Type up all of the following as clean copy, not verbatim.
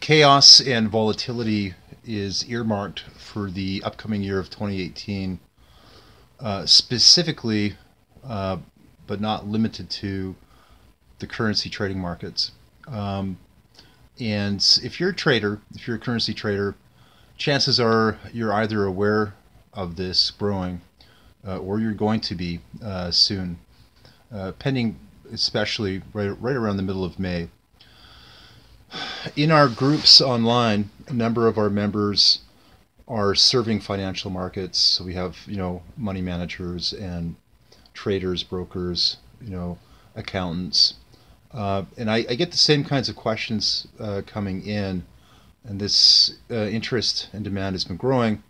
Chaos and volatility is earmarked for the upcoming year of 2018, specifically, uh, but not limited to, the currency trading markets. Um, and if you're a trader, if you're a currency trader, chances are you're either aware of this growing or you're going to be soon, pending especially right around the middle of May. In our groups online, a number of our members are serving financial markets. So we have, money managers and traders, brokers, accountants. And I get the same kinds of questions coming in, and this interest and demand has been growing.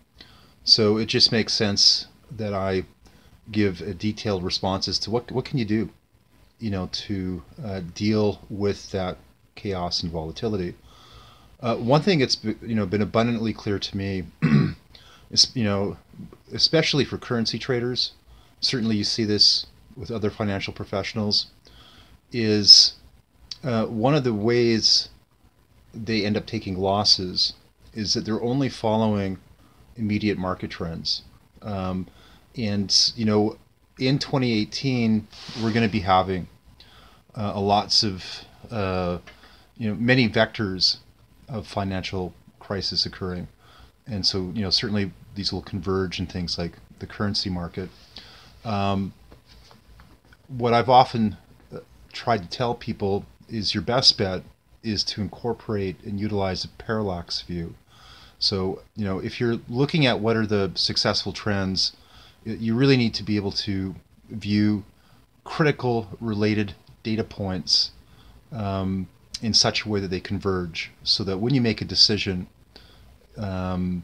So it just makes sense that I give a detailed responses to what can you do, to deal with that chaos and volatility. One thing that's been abundantly clear to me is, especially for currency traders, certainly you see this with other financial professionals, is one of the ways they end up taking losses is that they're only following immediate market trends. And in 2018, we're going to be having lots of many vectors of financial crisis occurring, and so certainly these will converge in things like the currency market. What I've often tried to tell people is your best bet is to incorporate and utilize a parallax view. So if you're looking at what are the successful trends, you really need to be able to view critical related data points in such a way that they converge, so that when you make a decision, if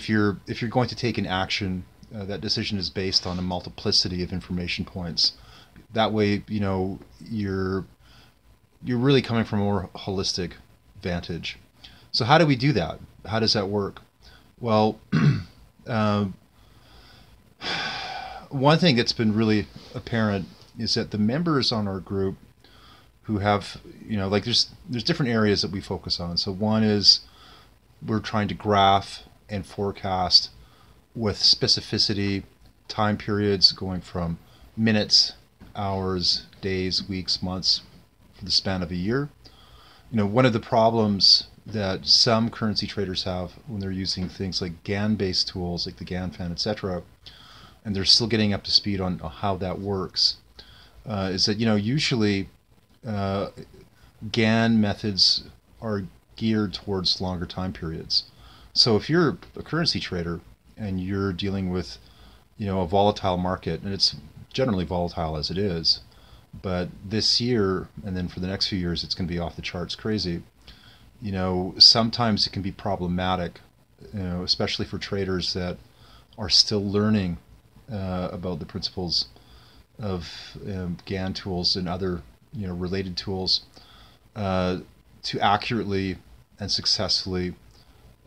you're going to take an action, that decision is based on a multiplicity of information points. That way, you're really coming from a more holistic vantage. So how do we do that? How does that work? Well, one thing that's been really apparent is that the members on our group who have, there's different areas that we focus on. So one is we're trying to graph and forecast with specificity time periods going from minutes, hours, days, weeks, months, for the span of a year. One of the problems that some currency traders have when they're using things like GAN-based tools, like the GAN fan, etc., and they're still getting up to speed on how that works, is that usually GAN methods are geared towards longer time periods. So if you're a currency trader and you're dealing with a volatile market, and it's generally volatile as it is, but this year and then for the next few years it's going to be off the charts crazy. Sometimes it can be problematic, especially for traders that are still learning about the principles of GAN tools and other related tools, to accurately and successfully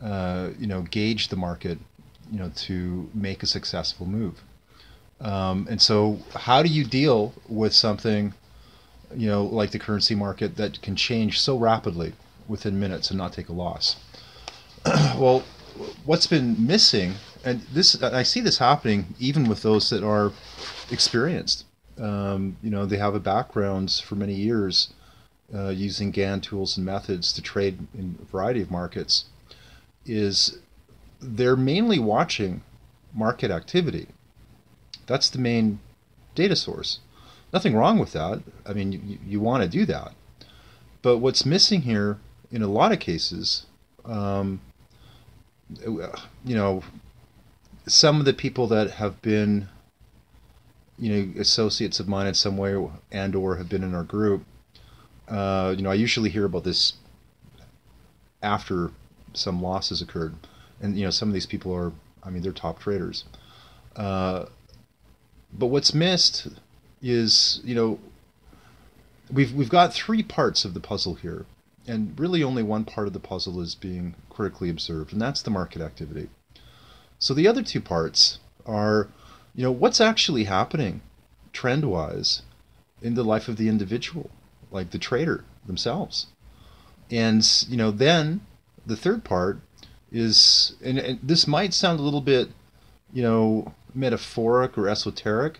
gauge the market, to make a successful move. And so how do you deal with something like the currency market that can change so rapidly within minutes and not take a loss? Well, what's been missing, and this I see this happening even with those that are experienced, they have a background for many years using GAN tools and methods to trade in a variety of markets, is they're mainly watching market activity. That's the main data source. Nothing wrong with that. I mean, you want to do that. But what's missing here in a lot of cases, some of the people that have been, associates of mine in some way and or have been in our group, I usually hear about this after some losses occurred. And, some of these people are, they're top traders. But what's missed is, we've got three parts of the puzzle here, and really only one part of the puzzle is being critically observed, and that's the market activity. So the other two parts are, what's actually happening trend-wise in the life of the individual, like the trader themselves. And then the third part is, and this might sound a little bit, metaphoric or esoteric,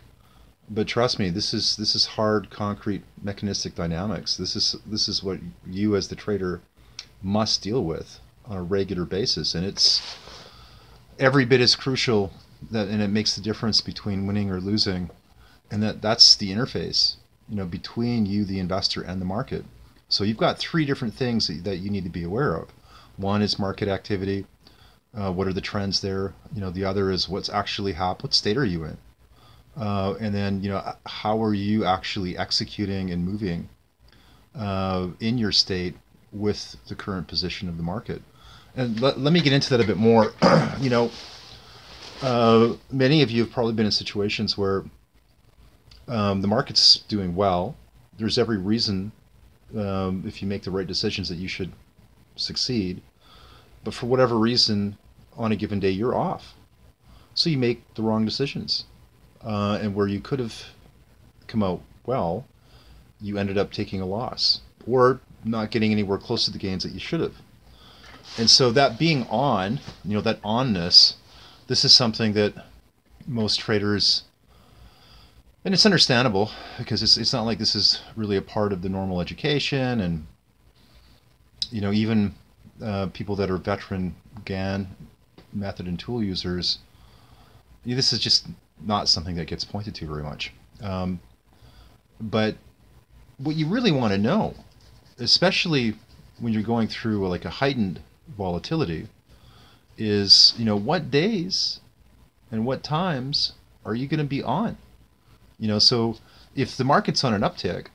but trust me, this is hard, concrete, mechanistic dynamics. This is what you as the trader must deal with on a regular basis, and it's every bit as crucial that, and it makes the difference between winning or losing, and that's the interface, between you, the investor, and the market. So you've got three different things that you need to be aware of. One is market activity. What are the trends there? The other is what's actually happened. What state are you in? And then, how are you actually executing and moving in your state with the current position of the market? And let me get into that a bit more. Many of you have probably been in situations where the market's doing well. There's every reason, if you make the right decisions, that you should succeed. But for whatever reason, on a given day, you're off. So you make the wrong decisions. And where you could have come out well, you ended up taking a loss or not getting anywhere close to the gains that you should have. And so that being on, that onness, this is something that most traders, and it's understandable because it's not like this is really a part of the normal education, and even people that are veteran GAN method and tool users, this is just not something that gets pointed to very much. But what you really want to know, especially when you're going through like a heightened volatility, is what days and what times are you going to be on? So if the market's on an uptick,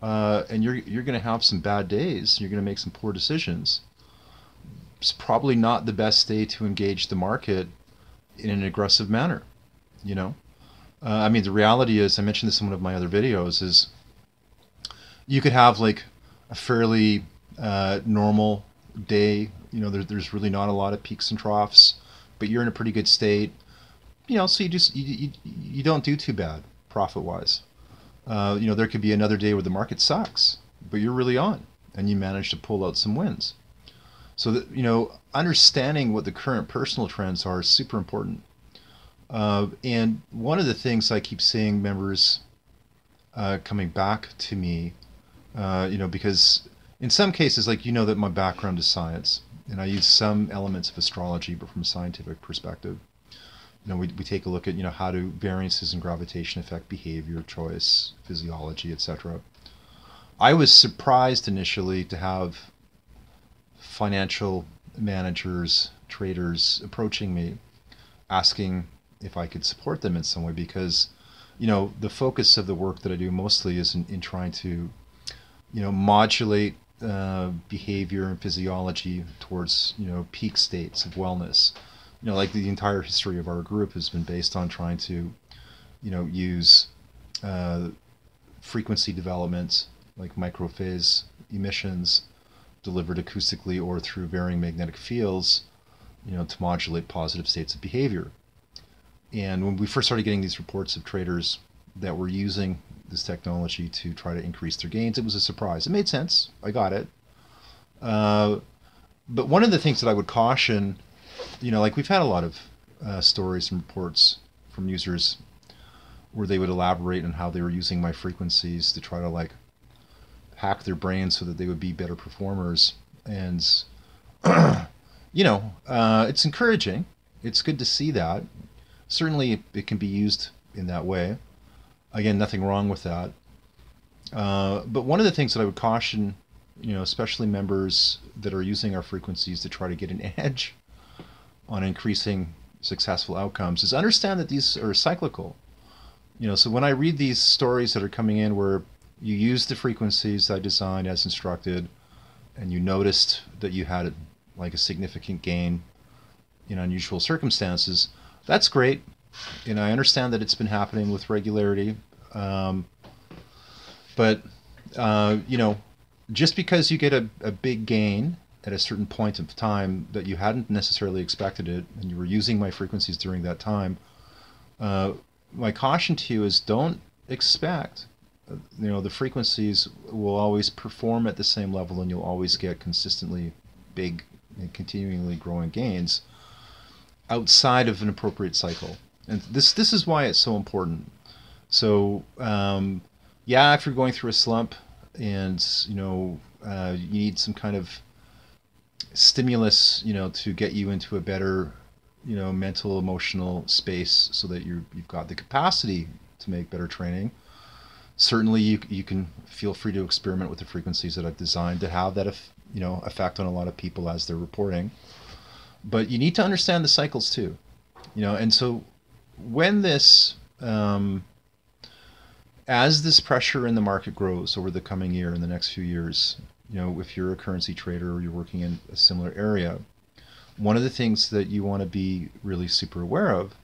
and you're going to have some bad days, you're going to make some poor decisions, it's probably not the best day to engage the market in an aggressive manner. I mean, the reality is, I mentioned this in one of my other videos, is you could have like a fairly normal day. There's really not a lot of peaks and troughs, but you're in a pretty good state. So you don't do too bad profit wise. There could be another day where the market sucks, but you're really on, and you manage to pull out some wins. So that, understanding what the current personal trends are is super important. And one of the things I keep seeing members coming back to me, because in some cases, like, that my background is science, and I use some elements of astrology, but from a scientific perspective. We take a look at, how do variances in gravitation affect behavior, choice, physiology, etc. I was surprised initially to have financial managers, traders approaching me, asking if I could support them in some way, because the focus of the work that I do mostly is in trying to modulate behavior and physiology towards peak states of wellness. Like the entire history of our group has been based on trying to use frequency development, like microphase emissions delivered acoustically or through varying magnetic fields, to modulate positive states of behavior. And when we first started getting these reports of traders that were using this technology to try to increase their gains, it was a surprise. It made sense. I got it. But one of the things that I would caution, like we've had a lot of stories and reports from users where they would elaborate on how they were using my frequencies to try to like hack their brains so that they would be better performers. And, it's encouraging. It's good to see that. Certainly it can be used in that way. Again, nothing wrong with that. But one of the things that I would caution, especially members that are using our frequencies to try to get an edge on increasing successful outcomes, is understand that these are cyclical. So when I read these stories that are coming in where you use the frequencies I designed as instructed, and you noticed that you had like a significant gain in unusual circumstances, that's great. I understand that it's been happening with regularity. But just because you get a big gain at a certain point of time that you hadn't necessarily expected it, and you were using my frequencies during that time, my caution to you is don't expect the frequencies will always perform at the same level, and you'll always get consistently big and continually growing gains outside of an appropriate cycle. And this is why it's so important. So yeah, if you're going through a slump and you need some kind of stimulus, to get you into a better, mental, emotional space so that you've got the capacity to make better training. Certainly, you can feel free to experiment with the frequencies that I've designed to have that, effect on a lot of people as they're reporting. But you need to understand the cycles too, and so when this, as this pressure in the market grows over the coming year, in the next few years, if you're a currency trader or you're working in a similar area, one of the things that you want to be really super aware of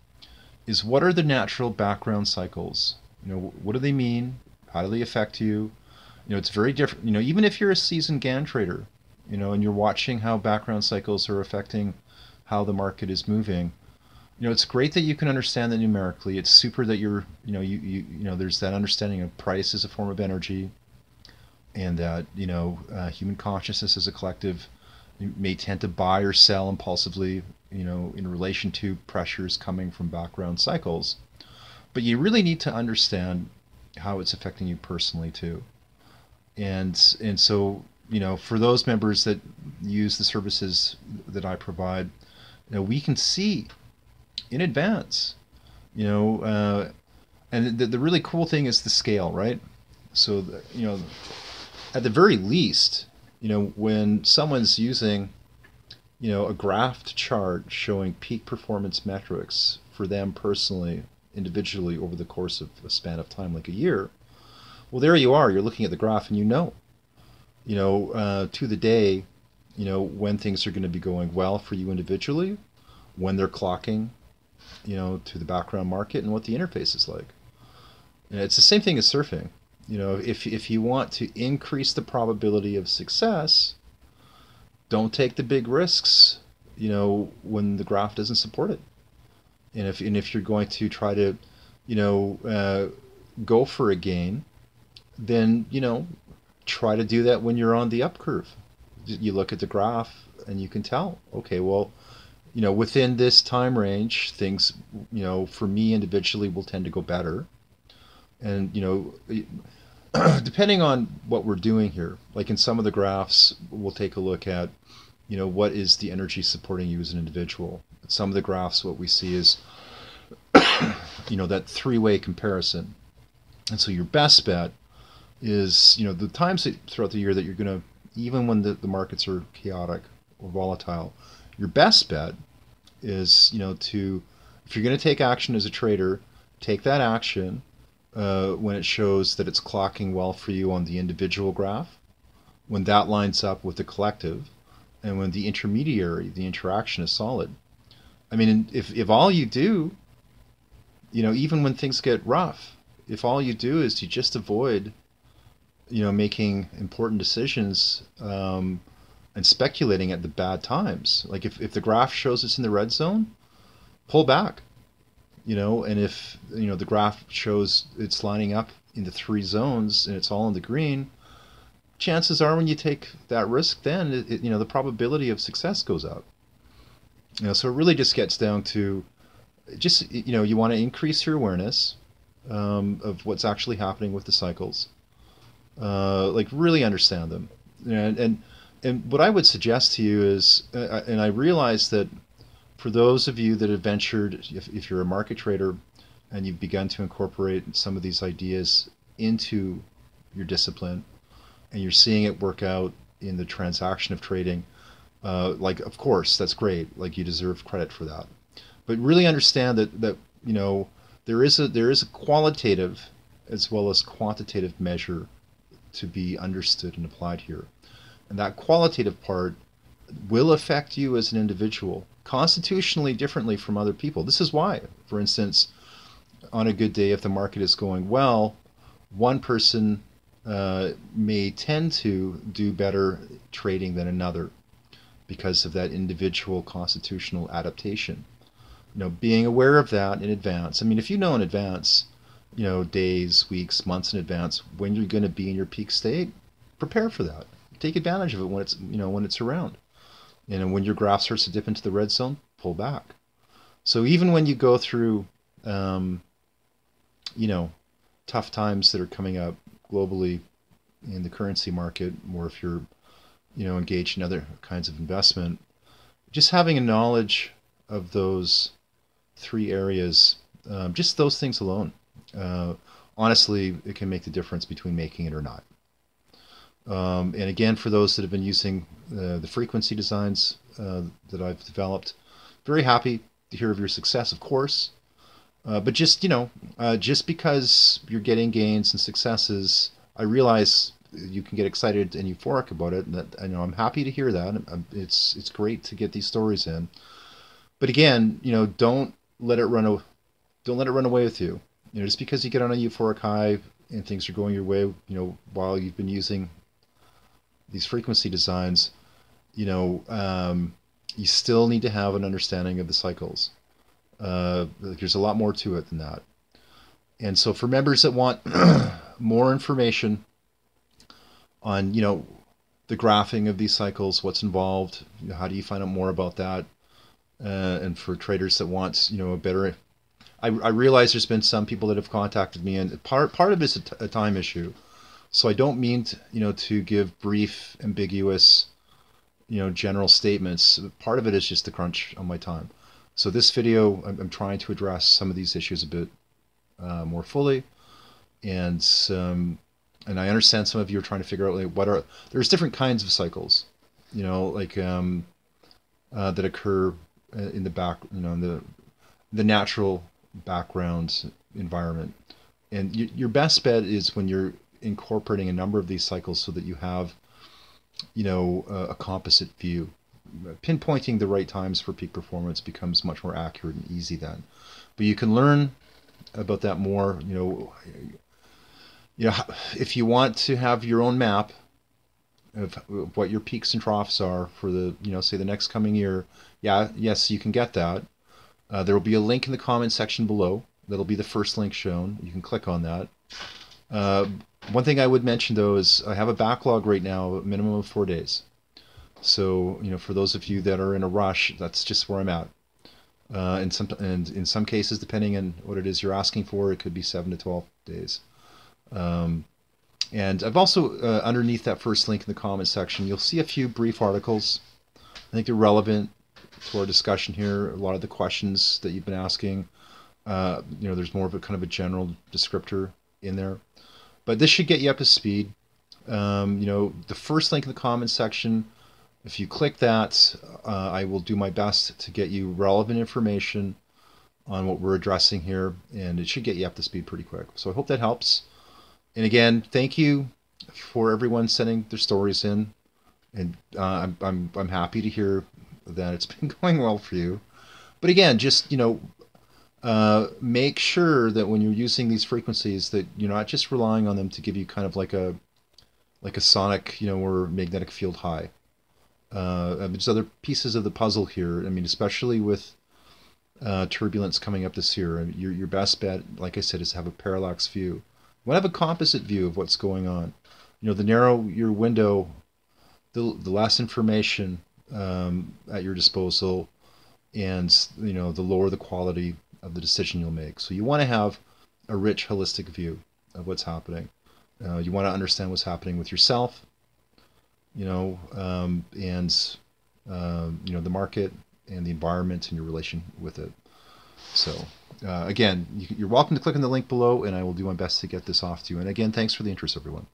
is what are the natural background cycles. What do they mean? How do they affect you? It's very different. Even if you're a seasoned GAN trader, and you're watching how background cycles are affecting how the market is moving, it's great that you can understand that numerically. It's super that you're, there's that understanding of price as a form of energy, and that, human consciousness as a collective may tend to buy or sell impulsively, in relation to pressures coming from background cycles. But you really need to understand how it's affecting you personally too. And so, for those members that use the services that I provide, we can see in advance, and the really cool thing is the scale, right? So, at the very least, when someone's using, a graphed chart showing peak performance metrics for them personally, individually over the course of a span of time, like a year, well, there you are. You're looking at the graph, and to the day, when things are going to be going well for you individually, when they're clocking, to the background market, and what the interface is like. And it's the same thing as surfing. If you want to increase the probability of success, don't take the big risks, when the graph doesn't support it. And if you're going to try to, go for a gain, then, try to do that when you're on the up curve. You look at the graph and you can tell, okay, well, within this time range, things, for me individually will tend to go better. And, depending on what we're doing here, like in some of the graphs, we'll take a look at, what is the energy supporting you as an individual. Some of the graphs, what we see is, that three-way comparison. And so your best bet is, the times throughout the year that you're going to, even when the markets are chaotic or volatile, your best bet is, if you're going to take action as a trader, take that action when it shows that it's clocking well for you on the individual graph, when that lines up with the collective, and when the intermediary, the interaction is solid. I mean, if all you do, even when things get rough, if all you do is you just avoid, making important decisions and speculating at the bad times. Like if the graph shows it's in the red zone, pull back. And if the graph shows it's lining up in the three zones and it's all in the green, chances are when you take that risk, then the probability of success goes up. So it really just gets down to just you want to increase your awareness of what's actually happening with the cycles, like really understand them, and what I would suggest to you is, and I realize that for those of you that have ventured, if you're a market trader and you've begun to incorporate some of these ideas into your discipline, and you're seeing it work out in the transaction of trading, like, of course, that's great. Like, you deserve credit for that. But really understand that there is a qualitative as well as quantitative measure to be understood and applied here. And that qualitative part will affect you as an individual constitutionally differently from other people. This is why, for instance, on a good day, if the market is going well, one person may tend to do better trading than another because of that individual constitutional adaptation. Being aware of that in advance. I mean, if you know in advance, days, weeks, months in advance when you're going to be in your peak state. Prepare for that. Take advantage of it when it's around. And when your graph starts to dip into the red zone, pull back. So even when you go through, you know, tough times that are coming up globally in the currency market, or if you're, engaged in other kinds of investment, just having a knowledge of those three areas, just those things alone, uh, honestly, it can make the difference between making it or not. And again, for those that have been using the frequency designs that I've developed, very happy to hear of your success, of course. But just, just because you're getting gains and successes, I realize you can get excited and euphoric about it. And that, I'm happy to hear that. It's great to get these stories in. But again, don't let it don't let it run away with you. Just because you get on a euphoric high and things are going your way, while you've been using these frequency designs, you still need to have an understanding of the cycles. There's a lot more to it than that. And so for members that want more information on, the graphing of these cycles, what's involved, how do you find out more about that? And for traders that want, a better, I realize there's been some people that have contacted me, and part of it's a time issue. So I don't mean to give brief, ambiguous, general statements. Part of it is just the crunch on my time. So this video, I'm trying to address some of these issues a bit more fully, and I understand some of you are trying to figure out like there's different kinds of cycles, like that occur in the back, in the natural background environment, and your best bet is when you're incorporating a number of these cycles so that you have, a composite view. Pinpointing the right times for peak performance becomes much more accurate and easy then. But you can learn about that more, if you want to have your own map of what your peaks and troughs are for the, say the next coming year. Yes, you can get that. There will be a link in the comment section below. That'll be the first link shown. You can click on that. One thing I would mention though is I have a backlog right now, a minimum of 4 days. So, for those of you that are in a rush, that's just where I'm at. And in some cases, depending on what it is you're asking for, it could be 7 to 12 days. And I've also, underneath that first link in the comment section, you'll see a few brief articles. I think they're relevant to our discussion here. A lot of the questions that you've been asking, there's more of a kind of a general descriptor in there. But this should get you up to speed. The first link in the comment section, if you click that, I will do my best to get you relevant information on what we're addressing here, and it should get you up to speed pretty quick. So I hope that helps. And again, thank you for everyone sending their stories in, and I'm happy to hear that it's been going well for you. But again, just make sure that when you're using these frequencies that you're not just relying on them to give you kind of like a sonic, or magnetic field high. There's other pieces of the puzzle here. I mean, especially with turbulence coming up this year, your best bet, like I said, is to have a parallax view. You want to have a composite view of what's going on. The narrower your window, the less information at your disposal, and the lower the quality of the decision you'll make. So you want to have a rich, holistic view of what's happening. You want to understand what's happening with yourself, and the market and the environment and your relation with it. So again, you're welcome to click on the link below, and I will do my best to get this off to you. And again, thanks for the interest, everyone.